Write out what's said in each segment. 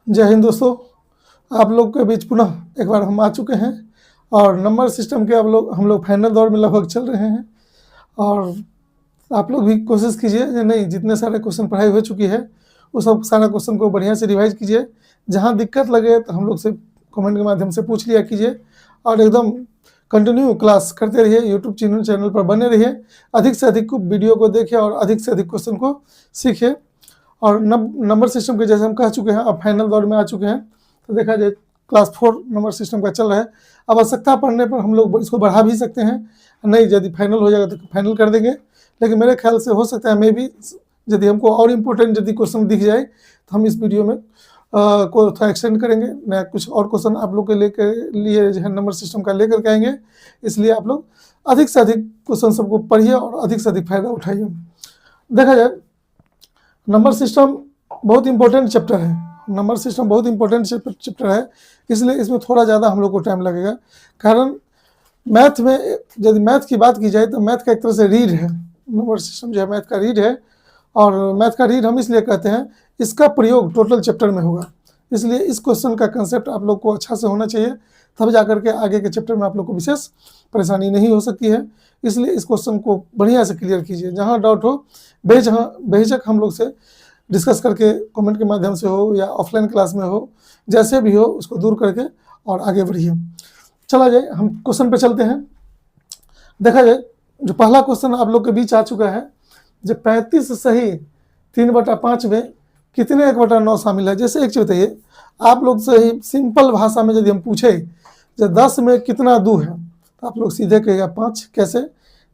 जय हिंद दोस्तों, आप लोग के बीच पुनः एक बार हम आ चुके हैं और नंबर सिस्टम के हम लोग फाइनल दौर में लगभग चल रहे हैं। और आप लोग भी कोशिश कीजिए कि नहीं, जितने सारे क्वेश्चन पढ़ाई हो चुकी है वो सब सारा क्वेश्चन को बढ़िया से रिवाइज कीजिए। जहाँ दिक्कत लगे तो हम लोग से कमेंट के माध्यम से पूछ लिया कीजिए और एकदम कंटिन्यू क्लास करते रहिए। यूट्यूब चैनल पर बने रहिए, अधिक से अधिक वीडियो को देखिए और अधिक से अधिक क्वेश्चन को सीखिए। और नंबर सिस्टम के जैसे हम कह चुके हैं, अब फाइनल दौर में आ चुके हैं, तो देखा जाए क्लास 4 नंबर सिस्टम का चल रहा है। अब आवश्यकता पड़ने पर हम लोग इसको बढ़ा भी सकते हैं, नहीं यदि फाइनल हो जाएगा तो फाइनल कर देंगे। लेकिन मेरे ख्याल से हो सकता है, मे भी यदि हमको और इम्पोर्टेंट यदि क्वेश्चन दिख जाए तो हम इस वीडियो में को थोड़ा एक्सटेंड करेंगे, नया कुछ और क्वेश्चन आप लोग के लिए जो है नंबर सिस्टम का लेकर के आएंगे। इसलिए आप लोग अधिक से अधिक क्वेश्चन सबको पढ़िए और अधिक से अधिक फायदा उठाइए। देखा जाए नंबर सिस्टम बहुत इंपॉर्टेंट चैप्टर है, नंबर सिस्टम बहुत इंपॉर्टेंट चैप्टर है, इसलिए इसमें थोड़ा ज़्यादा हम लोग को टाइम लगेगा। कारण मैथ में यदि मैथ की बात की जाए तो मैथ का एक तरह से रीड है, नंबर सिस्टम जो है मैथ का रीड है। और मैथ का रीड हम इसलिए कहते हैं, इसका प्रयोग टोटल चैप्टर में होगा, इसलिए इस क्वेश्चन का कंसेप्ट आप लोग को अच्छा से होना चाहिए, तब जाकर के आगे के चैप्टर में आप लोग को विशेष परेशानी नहीं हो सकती है। इसलिए इस क्वेश्चन को बढ़िया से क्लियर कीजिए, जहाँ डाउट हो बेहिचक हम लोग से डिस्कस करके कमेंट के माध्यम से हो या ऑफलाइन क्लास में हो, जैसे भी हो उसको दूर करके और आगे बढ़िए। चला जाए, हम क्वेश्चन पे चलते हैं। देखा जाए जो पहला क्वेश्चन आप लोग के बीच आ चुका है, जो 35 सही 3/5 में कितने 1/9 शामिल है। जैसे एक चीज बताइए, आप लोग से ही सिंपल भाषा में यदि हम पूछे जो 10 में कितना 2 है, तो आप लोग सीधे कहेगा 5। कैसे?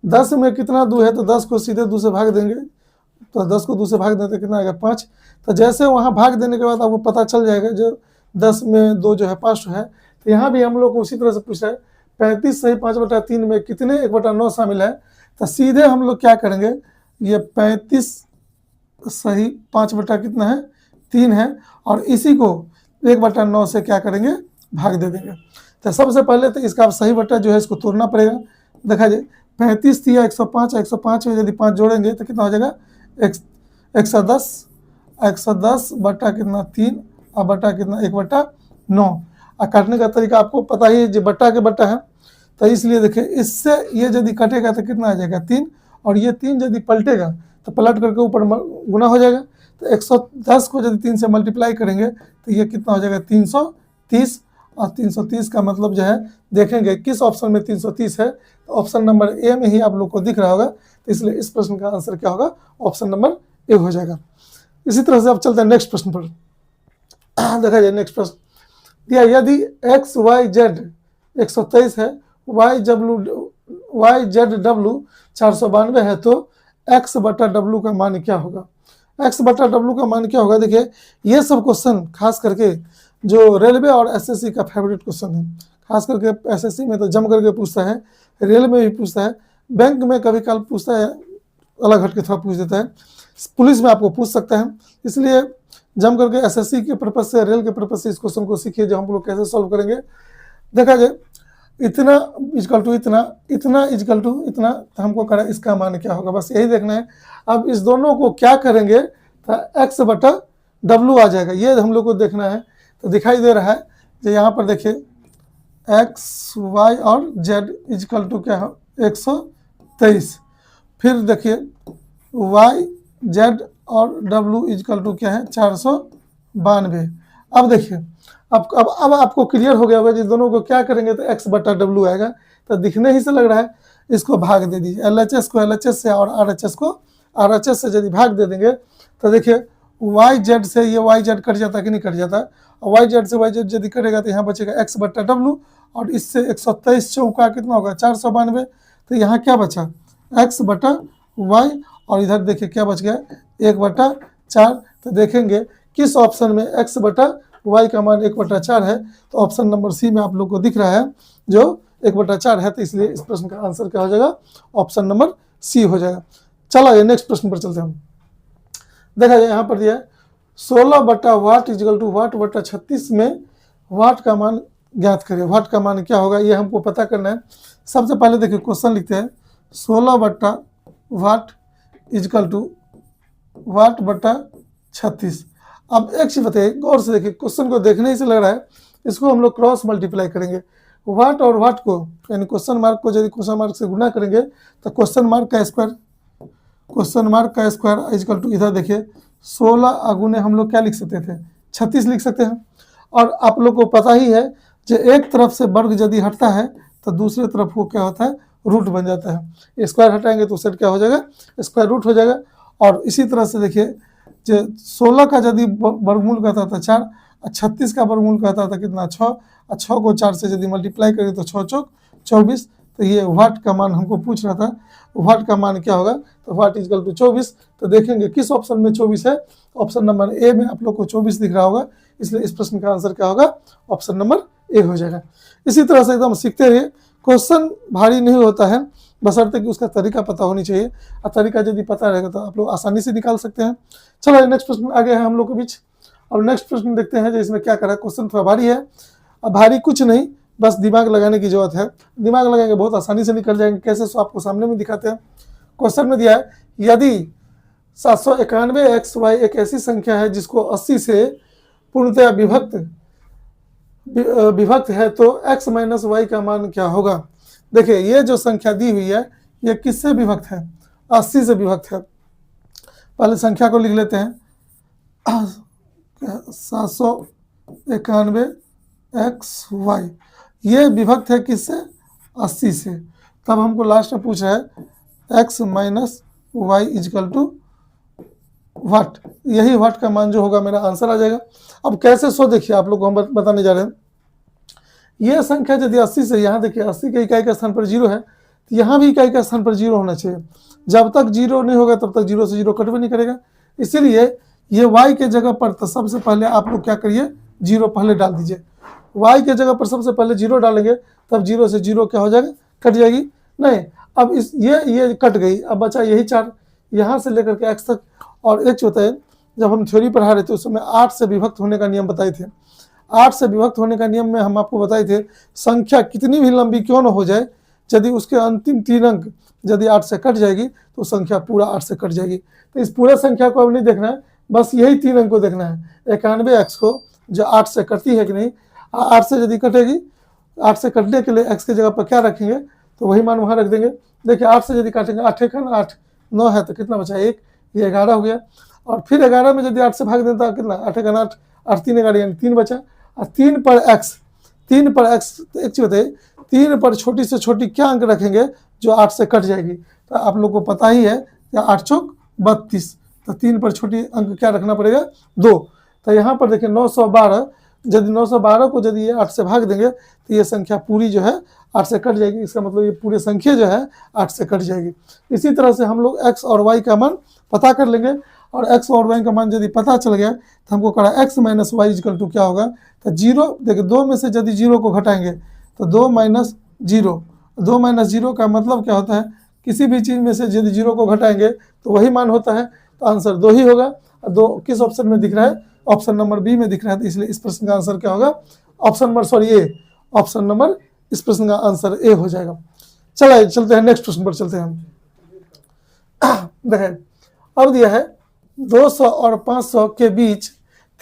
10 में कितना 2 है तो 10 को सीधे 2 से भाग देंगे, तो 10 को 2 से भाग देते कितना आएगा 5। तो जैसे वहाँ भाग देने के बाद आपको पता चल जाएगा जो 10 में 2 जो है 5 है। तो यहाँ भी हम लोग को उसी तरह से पूछ रहा है 35 सही 5/3 में कितने 1/9 शामिल है। तो सीधे हम लोग क्या करेंगे, ये 35 सही 5/कितना है 3 है, और इसी को 1/9 से क्या करेंगे, भाग दे देंगे। तो सबसे पहले तो इसका सही बट्टा जो है इसको तोड़ना पड़ेगा। देखा जाए 35 दिया 105, 105 में यदि 5 जोड़ेंगे तो कितना हो जाएगा 110, 110 बट्टा कितना 3 और बट्टा कितना 1/9। और काटने का तरीका आपको पता ही है, जो बट्टा के बट्टा है, तो इसलिए देखिए इससे ये यदि कटेगा तो कितना आ जाएगा 3, और ये 3 यदि पलटेगा तो पलट करके ऊपर गुना हो जाएगा। तो 110 को यदि 3 से मल्टीप्लाई करेंगे तो ये कितना हो जाएगा 330, और 330 का मतलब जो है देखेंगे किस ऑप्शन में 330 है, तो ऑप्शन नंबर ए में ही आप लोग को दिख रहा होगा। तो इसलिए इस प्रश्न का आंसर क्या होगा, ऑप्शन नंबर ए हो जाएगा। इसी तरह से अब चलते हैं नेक्स्ट प्रश्न पर। देखा जाए नेक्स्ट प्रश्न दिया, यदि एक्स वाई जेड 123 है, वाई जेड डब्लू 492 है, तो x/w का मान क्या होगा। x/w का मान क्या होगा। देखिए ये सब क्वेश्चन खास करके जो रेलवे और एसएससी का फेवरेट क्वेश्चन है, खास करके एसएससी में तो जम करके पूछता है, रेलवे में भी पूछता है, बैंक में कभी कल पूछता है, अलग हट के थोड़ा पूछ देता है, पुलिस में आपको पूछ सकता है। इसलिए जम करके एसएससी के पर्पज से, रेल के पर्पज से इस क्वेश्चन को सीखिए, जो हम लोग कैसे सॉल्व करेंगे। देखा जाए इतना इजकल टू इतना, इतना इजकल टू इतना, तो हमको करा इसका मान क्या होगा, बस यही देखना है। अब इस दोनों को क्या करेंगे तो x/w आ जाएगा, ये हम लोग को देखना है। तो दिखाई दे रहा है जो यहाँ पर देखिए x, y और z इजकल टू क्या है 123, फिर देखिए y, z और w इजकल टू क्या है 492। अब देखिए अब आपको क्लियर हो गया होगा, जिस दोनों को क्या करेंगे तो x/w आएगा। तो दिखने ही से लग रहा है, इसको भाग दे दीजिए, LHS को LHS से और RHS को RHS से यदि भाग दे देंगे तो देखिए YZ से ये YZ कट जाता कि नहीं कट जाता, और YZ से YZ यदि कटेगा तो यहाँ बचेगा x/w, और इससे 123 चौका कितना होगा 492। तो यहाँ क्या बचा x/y, और इधर देखिए क्या बच गया 1/4। तो देखेंगे किस ऑप्शन में x/y का मान 1/4 है, तो ऑप्शन नंबर सी में आप लोग को दिख रहा है जो 1/4 है। तो इसलिए इस प्रश्न का आंसर क्या हो जाएगा, ऑप्शन नंबर सी हो जाएगा। चला ये नेक्स्ट प्रश्न पर चलते हैं। देखा जाए यहाँ पर दिया है 16/वाट इजकल टू वाट/36 में वाट का मान ज्ञात करें। वाट का मान क्या होगा ये हमको पता करना है। सबसे पहले देखिए क्वेश्चन लिखते हैं 16/वाट इजकल टू वाट/36। अब एक चीज बताइए, गौर से देखिए, क्वेश्चन को देखने ही से लग रहा है इसको हम लोग क्रॉस मल्टीप्लाई करेंगे। व्हाट और व्हाट को यानी क्वेश्चन मार्क को यदि क्वेश्चन मार्क से गुना करेंगे तो क्वेश्चन मार्क का स्क्वायर इक्वल टू, इधर देखिए 16 अगुने हम लोग क्या लिख सकते थे, 36 लिख सकते हैं। और आप लोग को पता ही है जो एक तरफ से वर्ग यदि हटता है तो दूसरे तरफ को क्या होता है, रूट बन जाता है। स्क्वायर हटाएंगे तो सेट क्या हो जाएगा, स्क्वायर रूट हो जाएगा। और इसी तरह से देखिए जो 16 का यदि वर्गमूल कहता था 4, 36 का वर्गमूल कहता था कितना 6, और 6 को 4 से यदि मल्टीप्लाई करें तो 6 चौक 24। तो ये व्हाट का मान हमको पूछ रहा था, व्हाट का मान क्या होगा, तो व्हाट इक्वल टू 24। तो देखेंगे किस ऑप्शन में 24 है, ऑप्शन नंबर ए में आप लोग को 24 दिख रहा होगा, इसलिए इस प्रश्न का आंसर क्या होगा, ऑप्शन नंबर ए हो जाएगा। इसी तरह से एकदम सीखते रहिए, क्वेश्चन भारी नहीं होता है, बशर्ते कि उसका तरीका पता होनी चाहिए, और तरीका यदि पता रहेगा तो आप लोग आसानी से निकाल सकते हैं। चलो नेक्स्ट प्रश्न आगे है हम लोग के बीच। और नेक्स्ट प्रश्न देखते हैं जो इसमें क्या करा, क्वेश्चन थोड़ा भारी है। अब भारी कुछ नहीं, बस दिमाग लगाने की जरूरत है, दिमाग लगाएंगे बहुत आसानी से निकल जाएंगे। कैसे, सो आपको सामने में दिखाते हैं। क्वेश्चन में दिया है यदि 791xy एक ऐसी संख्या है जिसको 80 से पूर्णतया विभक्त है तो x माइनस वाई का मान क्या होगा। देखिए ये जो संख्या दी हुई है ये किससे विभक्त है, 80 से विभक्त है। पहले संख्या को लिख लेते हैं, 791xy ये विभक्त है किससे, 80 से। तब हमको लास्ट में पूछ रहा है x minus Y equal to what, यही व्हाट का मान जो होगा मेरा आंसर आ जाएगा। अब कैसे, सो देखिए आप लोग को हम बताने जा रहे हैं। ये संख्या यदि 80 से, यहाँ देखिए 80 के इकाई के स्थान पर 0 है, तो यहाँ भी इकाई के स्थान पर 0 होना चाहिए। जब तक 0 नहीं होगा तब तक 0 से 0 कटवे नहीं करेगा। इसीलिए ये y के जगह पर तो सबसे पहले आप लोग क्या करिए, 0 पहले डाल दीजिए। y के जगह पर सबसे पहले 0 डालेंगे तब 0 से 0 क्या हो जाएगा, कट जाएगी। नहीं, अब इस ये कट गई, अब बचा यही 4 यहाँ से लेकर के x तक। और एक होता है, जब हम थ्योरी पढ़ा रहे थे उस समय 8 से विभक्त होने का नियम बताए थे। 8 से विभक्त होने का नियम में हम आपको बताए थे संख्या कितनी भी लंबी क्यों न हो जाए, यदि उसके अंतिम 3 अंक यदि 8 से कट जाएगी तो संख्या पूरा 8 से कट जाएगी। तो इस पूरे संख्या को अब नहीं देखना है, बस यही 3 अंक को देखना है, 91x को जो 8 से कटती है कि नहीं। 8 से यदि कटेगी, 8 से कटने के लिए x की जगह पर क्या रखेंगे, तो वही मान वहाँ रख देंगे। देखिए 8 से यदि काटेंगे, 8 एक है ना, 8 9 है तो कितना बचा 1, ये 11 हो गया। और फिर 11 में यदि 8 से भाग देता कितना, 8 एक 8, 8 3 11 यानी 3 बचा। और 3 पर x तो एक चीज बताइए, 3 पर छोटी से छोटी क्या अंक रखेंगे जो 8 से कट जाएगी। तो आप लोग को पता ही है 8 चौक 32, तो 3 पर छोटी अंक क्या रखना पड़ेगा, 2। तो यहाँ पर देखिए 912, यदि 912 को यदि ये 8 से भाग देंगे तो ये संख्या पूरी जो है 8 से कट जाएगी। इसका मतलब ये पूरी संख्या जो है 8 से कट जाएगी। इसी तरह से हम लोग x और y का मान पता कर लेंगे। और x और y का मान यदि पता चल गया तो हमको कहा x minus Y equal to क्या होगा, तो 0। देखिए 2 में से यदि 0 को घटाएंगे तो 2 माइनस 0, 2 माइनस 0 का मतलब क्या होता है, किसी भी चीज़ में से यदि 0 को घटाएंगे तो वही मान होता है। तो आंसर 2 ही होगा। 2 किस ऑप्शन में दिख रहा है, ऑप्शन नंबर बी में दिख रहा है। तो इसलिए इस प्रश्न का आंसर क्या होगा, option number A, option number इस प्रश्न का आंसर ए हो जाएगा। चलिए चलते हैं नेक्स्ट प्रश्न पर चलते हैं हम। देखें अब दिया है 200 और 500 के बीच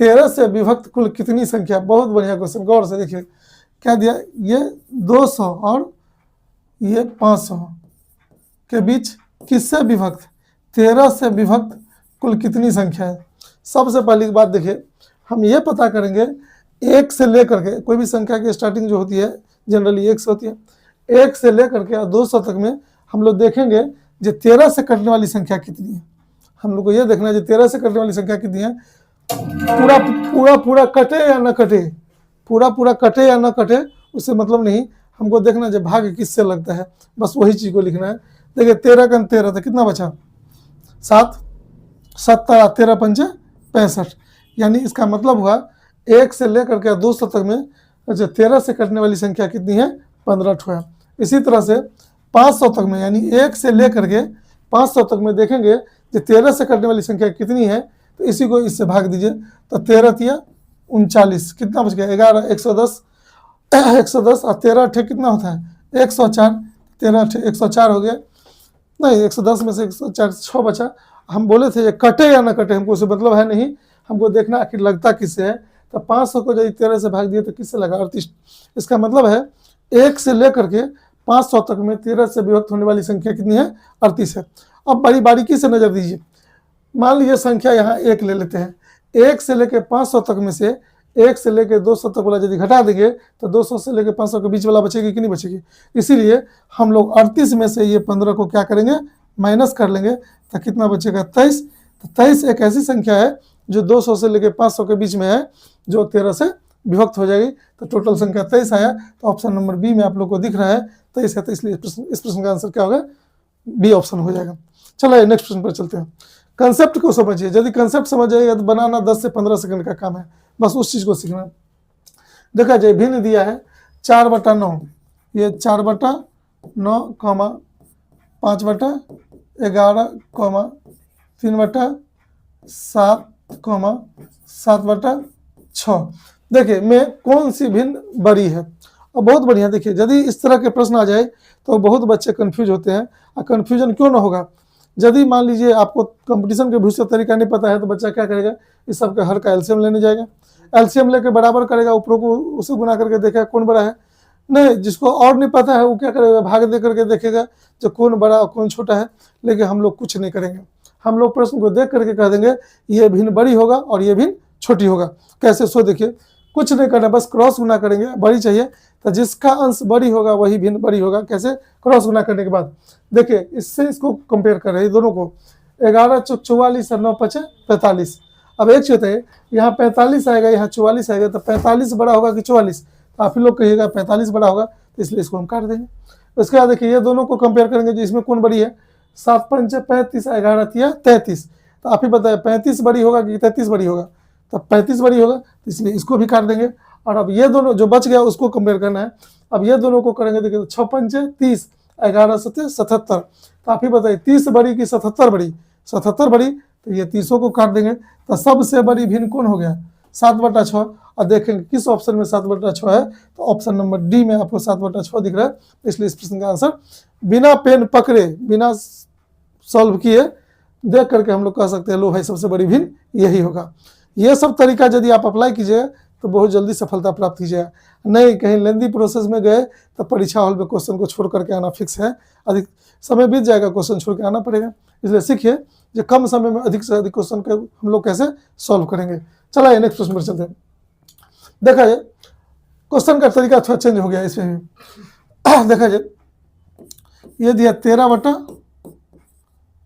13 से विभक्त कुल कितनी संख्या। बहुत बढ़िया क्वेश्चन, गौर से देखिए क्या दिया, ये 200 और ये 500 के बीच किससे विभक्त, 13 से विभक्त कुल कितनी संख्या है। सबसे पहली बात देखिए, हम ये पता करेंगे 1 से लेकर के, कोई भी संख्या की स्टार्टिंग जो होती है जनरली 1 से होती है, 1 से लेकर के 200 तक में हम लोग देखेंगे जो 13 से कटने वाली संख्या कितनी है। हम लोग को ये देखना है जो 13 से कटने वाली संख्या कितनी है। पूरा कटे या न कटे, पूरा कटे या न कटे उससे मतलब नहीं, हमको देखना है जो भाग किससे लगता है, बस वही चीज़ को लिखना है। देखिए 13 का 13 तो कितना बचा 7, 70 13 पंचे 65, यानी इसका मतलब हुआ 1 से लेकर के 200 तक में जो 13 से कटने वाली संख्या कितनी है, 15 ठो है। इसी तरह से 500 तक में, यानी 1 से लेकर के 500 तक में देखेंगे जो 13 से कटने वाली संख्या कितनी है, तो इसी को इससे भाग दीजिए। तो 13 तिया 39, कितना बच गया 11, 110 और 13 अठे कितना होता है 104, 13 अठे 104 हो गया। नहीं 110 में से 104 6 बचा। हम बोले थे ये कटे या ना कटे, हमको उससे मतलब है नहीं, हमको देखना आखिर लगता किससे है। तो 500 को यदि 13 से भाग दिए तो किससे लगा? 38। इसका मतलब है 1 से लेकर के 500 तक में 13 से विभक्त होने वाली संख्या कितनी है? 38 है। अब बड़ी बारीकी से नजर दीजिए। मान लीजिए संख्या यहाँ 1 ले लेते हैं। 1 से लेकर 500 तक में से 1 से लेकर 200 तक वाला यदि घटा देंगे तो 200 से लेकर 500 के बीच वाला बचेगी कि नहीं बचेगी? इसीलिए हम लोग 38 में से ये 15 को क्या करेंगे? माइनस कर लेंगे। तो कितना बचेगा? 23। तो 23 एक ऐसी संख्या है जो 200 से लेकर 500 के बीच में है, जो 13 से विभक्त हो जाएगी। तो टोटल संख्या 23 आया। तो ऑप्शन नंबर बी में आप लोग को दिख रहा है 23 है। तो इसलिए इस प्रश्न का आंसर क्या होगा? बी ऑप्शन हो जाएगा। चलो नेक्स्ट प्रश्न पर चलते हैं। कंसेप्ट को समझिए। यदि कंसेप्ट समझ जाएगा तो बनाना 10 से 15 सेकंड का काम है, बस उस चीज को सीखना। देखा जाए भिन्न दिया है 4/9, ये 4/9, 5/11, 3/7, 7/6। देखिए में कौन सी भिन्न बड़ी है? और बहुत बढ़िया। देखिए यदि इस तरह के प्रश्न आ जाए तो बहुत बच्चे कंफ्यूज होते हैं। और कंफ्यूजन क्यों ना होगा? यदि मान लीजिए आपको कंपटीशन के भविष्य तरीका नहीं पता है तो बच्चा क्या करेगा? इस सब के हर का एलसीएम लेने जाएगा, एलसीएम लेके बराबर करेगा, ऊपरों को उसे गुना करके देखेगा कौन बड़ा है। नहीं, जिसको और नहीं पता है वो क्या करेगा? भाग दे करके देखेगा जो कौन बड़ा और कौन छोटा है। लेकिन हम लोग कुछ नहीं करेंगे, हम लोग प्रश्न को देख करके कह देंगे ये भिन्न बड़ी होगा और ये भिन्न छोटी होगा। कैसे? सो देखिए, कुछ नहीं करना, बस क्रॉस गुना करेंगे। बड़ी चाहिए तो जिसका अंश बड़ी होगा वही भिन्न बड़ी होगा। कैसे? क्रॉस गुना करने के बाद देखिए इससे इसको कंपेयर कर रहे हैं दोनों को। 11 चौक 44 और 9 पचे 45। अब एक चीज है, यहाँ 45 आएगा, यहाँ 44 आएगा, तो 45 बड़ा होगा कि 44? तो आप ही लोग कहिएगा 45 बड़ा होगा, तो इसलिए इसको हम काट देंगे। उसके बाद देखिए ये दोनों को कंपेयर करेंगे जो इसमें कौन बड़ी है? 7 पंचे 35, 11 तिया 33। तो आप ही बताए 35 बड़ी होगा कि 33 बड़ी होगा? तो 35 बड़ी होगा, तो इसलिए इसको भी काट देंगे। और अब ये दोनों जो बच गया उसको कंपेयर करना है। अब ये दोनों को करेंगे, देखिए 6 पंचे 30, 11 सत्ते 77। तो आप ही बताइए 30 बड़ी कि 77 बड़ी? 77 बड़ी, तो ये 30 को काट देंगे। तो सबसे बड़ी भिन्न कौन हो गया? 7/6। और देखेंगे किस ऑप्शन में 7/6 है, तो ऑप्शन नंबर डी में आपको 7/6 दिख रहा है। इसलिए इस प्रश्न का आंसर बिना पेन पकड़े, बिना सॉल्व किए देख करके हम लोग कह सकते हैं लो भाई सबसे बड़ी भिन्न यही होगा। ये सब तरीका यदि आप अप्लाई कीजिए तो बहुत जल्दी सफलता प्राप्त कीजिएगा। नहीं कहीं लेंदी प्रोसेस में गए तो परीक्षा हॉल में क्वेश्चन को छोड़ करके आना फिक्स है। अधिक समय बीत जाएगा, क्वेश्चन छोड़ के आना पड़ेगा। इसलिए सीखिए जो कम समय में अधिक से अधिक क्वेश्चन के हम लोग कैसे सॉल्व करेंगे। चला नेक्स्ट प्रश्न पर चलते हैं। देखा जाए क्वेश्चन का तरीका थोड़ा चेंज हो गया इसमें भी। देखा जाए ये दिया 13/15,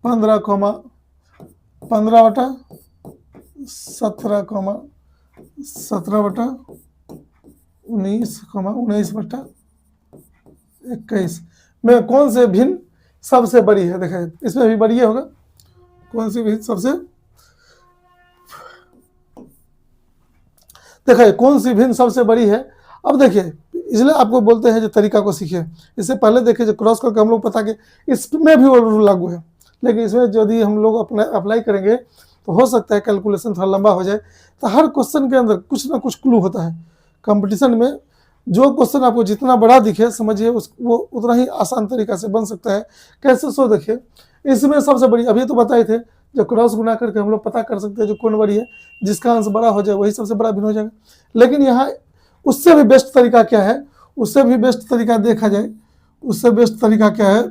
15/17, 17/19, 19/21 में कौन से भिन्न सबसे बड़ी है? देखा जाए इसमें भी बड़ी होगा, कौन सी भिन्न सबसे, देखा कौन सी भिन्न सबसे बड़ी है। अब देखिए इसलिए आपको बोलते हैं जो तरीका को सीखिए। इससे पहले देखिए जो क्रॉस करके हम लोग पता कि इसमें भी वो रूल लागू है, लेकिन इसमें यदि हम लोग अपना अप्लाई करेंगे तो हो सकता है कैलकुलेशन थोड़ा लंबा हो जाए। तो हर क्वेश्चन के अंदर कुछ ना कुछ क्लू होता है। कंपटीशन में जो क्वेश्चन आपको जितना बड़ा दिखे समझिए वो उतना ही आसान तरीका से बन सकता है। कैसे? सो देखिए इसमें सबसे बड़ी, अभी तो बताए थे जो क्रॉस गुना करके हम लोग पता कर सकते हैं जो कौन बड़ी है, जिसका अंश बड़ा हो जाए वही सबसे बड़ा भिन्न हो जाएगा। लेकिन यहाँ उससे भी बेस्ट तरीका क्या है? उससे भी बेस्ट तरीका देखा जाए, उससे बेस्ट तरीका क्या है?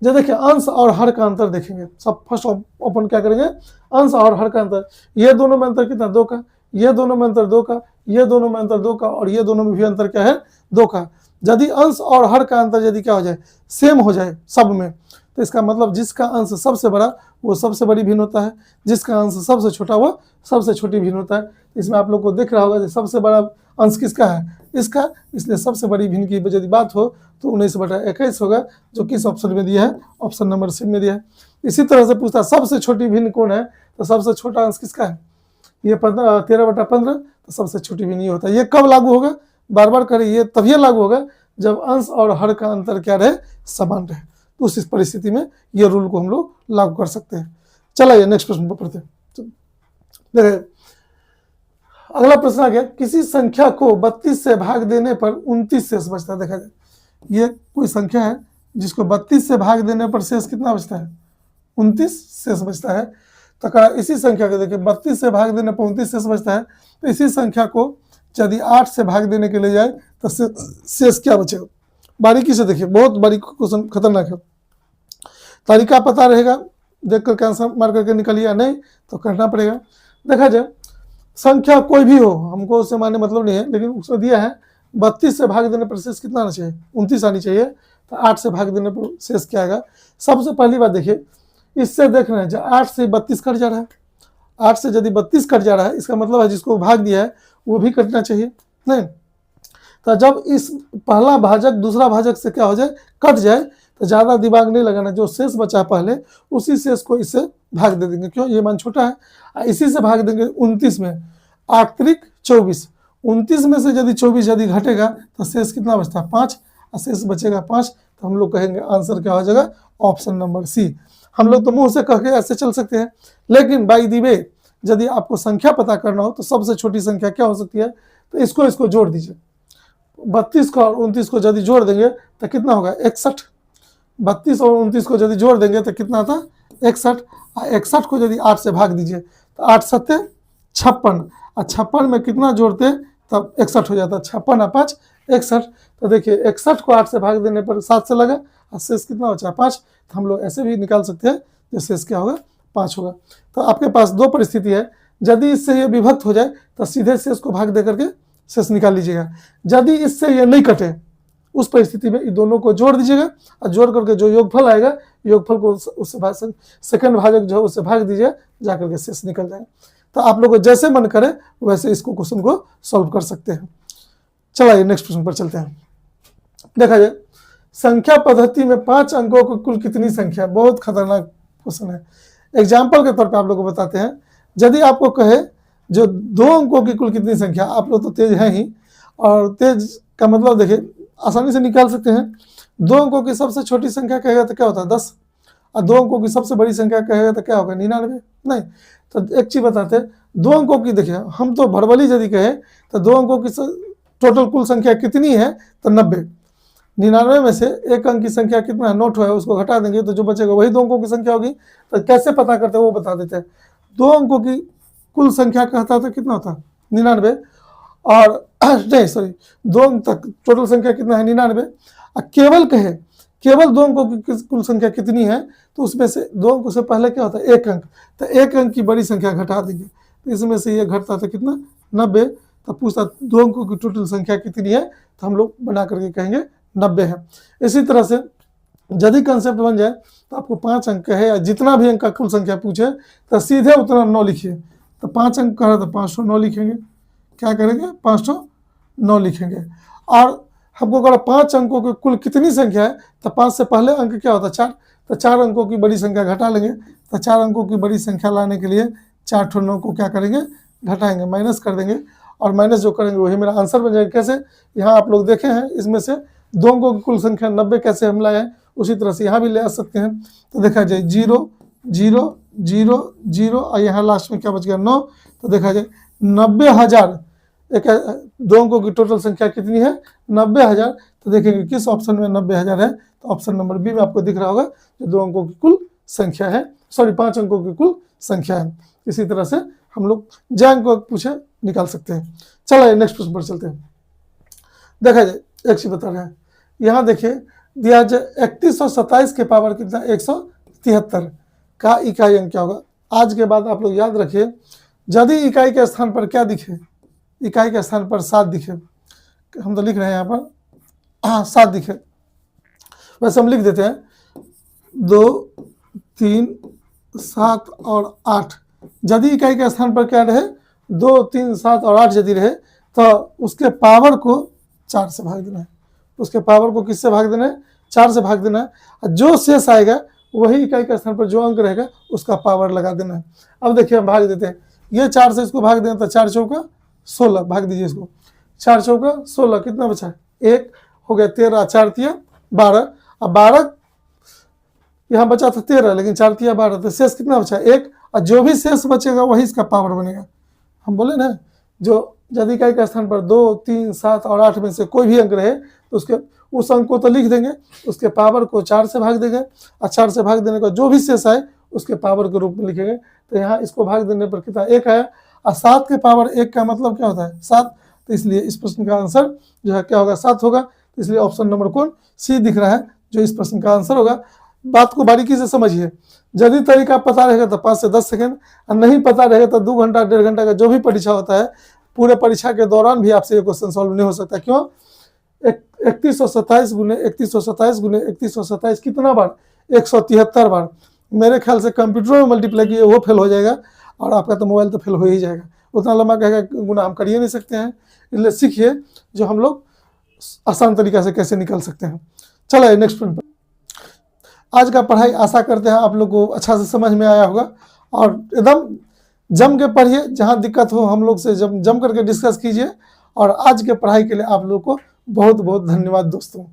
जो देखिए अंश और हर का अंतर देखेंगे। सब फर्स्ट ओपन क्या करेंगे? अंश और हर का अंतर। ये दोनों में अंतर कितना? 2 का। ये दोनों में अंतर 2 का, ये दोनों में अंतर 2 का, और ये दोनों में भी अंतर क्या है? 2 का। यदि अंश और हर का अंतर यदि क्या हो जाए? सेम हो जाए सब में, तो इसका मतलब जिसका अंश सबसे बड़ा वो सबसे बड़ी भिन्न होता है, जिसका अंश सबसे छोटा वो सबसे छोटी भिन्न होता है। इसमें आप लोग को दिख रहा होगा कि सबसे बड़ा अंश किसका है? इसका। इसलिए सबसे बड़ी भिन्न की यदि बात हो तो 19/21 होगा, जो किस ऑप्शन में दिया है? ऑप्शन नंबर सी में दिया है। इसी तरह से पूछता सबसे छोटी भिन्न कौन है, तो सबसे छोटा अंश किसका है? ये 13/15, तो सबसे छोटी भिन्न ये होता है। ये कब लागू होगा? बार बार करें, ये तभी लागू होगा जब अंश और हर का अंतर क्या रहे? समान रहे। तो उस परिस्थिति में ये रूल को हम लोग लागू कर सकते हैं। चलिए नेक्स्ट प्रश्न पर पढ़ते हैं। देखिए अगला प्रश्न आ गया, किसी संख्या को 32 से भाग देने पर 29 शेष बचता है। देखा जाए ये कोई संख्या है जिसको 32 से भाग देने पर शेष कितना बचता है? 29 शेष बचता है। तो कहा इसी संख्या को देखिए 32 से भाग देने पर 29 शेष बचता है, तो इसी संख्या को यदि 8 से भाग देने के लिए जाए तो शेष क्या बचेगा। बारीकी से देखिए, बहुत बारीक क्वेश्चन, खतरनाक है। तरीका पता रहेगा, देख करके आंसर मार करके निकलिए, नहीं तो करना पड़ेगा। देखा जाए संख्या कोई भी हो, हमको उससे मानने मतलब नहीं है, लेकिन उसमें दिया है 32 से भाग देने पर शेष कितना आना चाहिए, 29 आनी चाहिए। तो 8 से भाग देने पर शेष क्या आएगा। सबसे पहली बात देखिए, इससे देखना है, जब 8 से 32 कट जा रहा है, 8 से यदि 32 कट जा रहा है, इसका मतलब है जिसको भाग दिया है वो भी कटना चाहिए, नहीं। तो जब इस पहला भाजक दूसरा भाजक से क्या हो जाए, कट जाए, तो ज़्यादा दिमाग नहीं लगाना, जो शेष बचा पहले उसी शेष को इससे भाग दे देंगे। क्यों, ये मान छोटा है, इसी से भाग देंगे 29 में, 8 त्रिक 24, 29 में से यदि 24 यदि घटेगा तो शेष कितना बचता है, 5, और शेष बचेगा 5। तो हम लोग कहेंगे आंसर क्या हो जाएगा, ऑप्शन नंबर सी। हम लोग तो मुंह से कह के ऐसे चल सकते हैं, लेकिन बाई दी वे यदि आपको संख्या पता करना हो तो सबसे छोटी संख्या क्या हो सकती है, तो इसको जोड़ दीजिए। 32 को और 29 को यदि जोड़ देंगे तो कितना होगा, 61। 32 और 29 को यदि जोड़ देंगे तो कितना था, 61। 61 को यदि 8 से भाग दीजिए तो 8 सत्ते 56, और 56 में कितना जोड़ते तब 61 हो जाता, 56 और 5 61। तो देखिए 61 को 8 से भाग देने पर 7 से लगा, और शेष कितना बचा, 5। तो हम लोग ऐसे भी निकाल सकते हैं, जो शेष क्या होगा, 5 होगा। तो आपके पास दो परिस्थिति है, यदि इससे ये विभक्त हो जाए तो सीधे शेष को भाग दे करके शेष निकाल लीजिएगा। यदि इससे ये नहीं कटे, उस परिस्थिति में इन दोनों को जोड़ दीजिएगा, और जोड़ करके जो योगफल आएगा, योगफल को उससे सेकंड भाजक जो है उससे भाग दीजिए, जाकर के शेष निकल जाए। तो आप लोग को जैसे मन करे वैसे इसको क्वेश्चन को सॉल्व कर सकते हैं। चलिए नेक्स्ट प्रश्न पर चलते हैं। देखा जाए संख्या पद्धति में 5 अंकों को कुल कितनी संख्या, बहुत खतरनाक क्वेश्चन है। एग्जाम्पल के तौर पे आप लोग को बताते हैं, यदि आपको कहे जो 2 अंकों की कुल कितनी संख्या, आप लोग तो तेज हैं ही, और तेज का मतलब देखिए आसानी से निकाल सकते हैं। 2 अंकों की सबसे छोटी संख्या कहेगा तो क्या होता है, 10, और 2 अंकों की सबसे बड़ी संख्या कहेगा तो क्या होगा, 99। नहीं, तो एक चीज बताते हैं, 2 अंकों की देखिए, हम तो भड़बली यदि कहे तो 2 अंकों की टोटल कुल संख्या कितनी है, तो 90। 99 में से एक अंक की संख्या कितना है, नोट है, उसको घटा देंगे तो जो बचेगा वही 2 अंकों की संख्या होगी। तो कैसे पता करते हैं वो बता देते हैं। 2 अंकों की कुल संख्या कहता था कितना होता, 99, और नहीं सॉरी 2 अंक तक टोटल संख्या कितना है, 99। और केवल कहे केवल 2 अंकों की कुल संख्या कितनी है, तो उसमें से 2 अंकों से पहले क्या होता है, 1 अंक, तो 1 अंक की बड़ी संख्या घटा देंगे, तो इसमें से ये घटता था कितना, 90। तो पूछता 2 अंकों की टोटल संख्या कितनी है, तो हम लोग बना करके कहेंगे 90 है। इसी तरह से यदि कंसेप्ट बन जाए तो आपको 5 अंक है, या जितना भी अंक का कुल संख्या पूछे तो सीधे उतना 9 लिखिए। तो 5 अंक कह रहा तो 509 लिखेंगे, क्या करेंगे, 509 लिखेंगे। और हमको कहा 5 अंकों की कुल कितनी संख्या है, तो 5 से पहले अंक क्या होता है, 4, तो 4 अंकों की बड़ी संख्या घटा लेंगे। तो 4 अंकों की बड़ी संख्या लाने के लिए 4 9 को क्या करेंगे, घटाएंगे, माइनस कर देंगे, और माइनस जो करेंगे वही मेरा आंसर बन जाएगा। कैसे, यहाँ आप लोग देखे हैं, इसमें से 2 अंकों की कुल संख्या 90 कैसे हम लाए हैं, उसी तरह से यहाँ भी ले आ सकते हैं। तो देखा जाए 0 0 0 0, और यहाँ लास्ट में क्या बच गया, 9। तो देखा जाए 90,000, एक 2 अंकों की टोटल संख्या कितनी है, 90,000। तो देखेंगे किस ऑप्शन में 90,000 है, तो ऑप्शन नंबर बी में आपको दिख रहा होगा, जो 2 अंकों की कुल संख्या है, सॉरी 5 अंकों की कुल संख्या है। इसी तरह से हम लोग जो अंक पूछे निकाल सकते हैं। चलो नेक्स्ट प्रश्न पर चलते हैं। देखा जाए एक चीज बता रहे हैं, यहाँ देखिए दिया जाए 31 और 27 के पावर कितना, 173 का इकाई अंक क्या होगा। आज के बाद आप लोग याद रखिए, यदि इकाई के स्थान पर क्या दिखे, इकाई के स्थान पर 7 दिखे, हम तो लिख रहे हैं यहाँ पर, हाँ 7 दिखे, वैसे हम लिख देते हैं 2 3 7 और 8। यदि इकाई के स्थान पर क्या रहे, 2 3 7 और 8 यदि रहे, तो उसके पावर को 4 से भाग देना है। उसके पावर को किससे भाग देना है, 4 से भाग देना है। जो शेष आएगा वही इकाई के स्थान पर जो अंक रहेगा उसका पावर लगा देना है। अब देखिए हम भाग देते हैं, ये 4 से इसको भाग दें तो 4 चौका 16, भाग दीजिए इसको, 4 चौका 16, कितना बचा, 1 हो गया, 13, 4 तिया 12, अब 12 यहाँ बचा था 13, लेकिन 4 तिया 12, तो शेष कितना बचा, 1, और जो भी शेष बचेगा वही इसका पावर बनेगा। हम बोले ना, जो यदि इकाई के स्थान पर 2 3 7 और 8 में से कोई भी अंक रहे तो उसके उस अंक को तो लिख देंगे, उसके पावर को 4 से भाग देंगे, और 4 से भाग देने का जो भी शेष आए उसके पावर के रूप में लिखेंगे। तो यहाँ इसको भाग देने पर कितना 1 आया, और 7 के पावर 1 का मतलब क्या होता है 7, तो इसलिए इस प्रश्न का आंसर जो है क्या होगा 7 होगा। तो इसलिए ऑप्शन नंबर कौन सी दिख रहा है जो इस प्रश्न का आंसर होगा। बात को बारीकी से समझिए, यदि तरीका पता रहेगा तो 5 से 10 सेकंड, और नहीं पता रहेगा तो 2 घंटा 1.5 घंटा का जो भी परीक्षा होता है, पूरे परीक्षा के दौरान भी आपसे ये क्वेश्चन सॉल्व नहीं हो सकता। क्यों? 3127 गुने 3127 गुने 3127 कितना बार 173 बार। मेरे ख्याल से कंप्यूटर में मल्टीप्लाई किए वो फेल हो जाएगा, और आपका तो मोबाइल तो फेल हो ही जाएगा। उतना लंबा कहेगा गुना हम कर ही नहीं सकते हैं। इसलिए सीखिए जो हम लोग आसान तरीका से कैसे निकल सकते हैं। चलो नेक्स्ट पॉइंट पर। आज का पढ़ाई आशा करते हैं आप लोग को अच्छा से समझ में आया होगा, और एकदम जम के पढ़िए, जहाँ दिक्कत हो हम लोग से जम करके डिस्कस कीजिए। और आज के पढ़ाई के लिए आप लोग को बहुत बहुत धन्यवाद दोस्तों।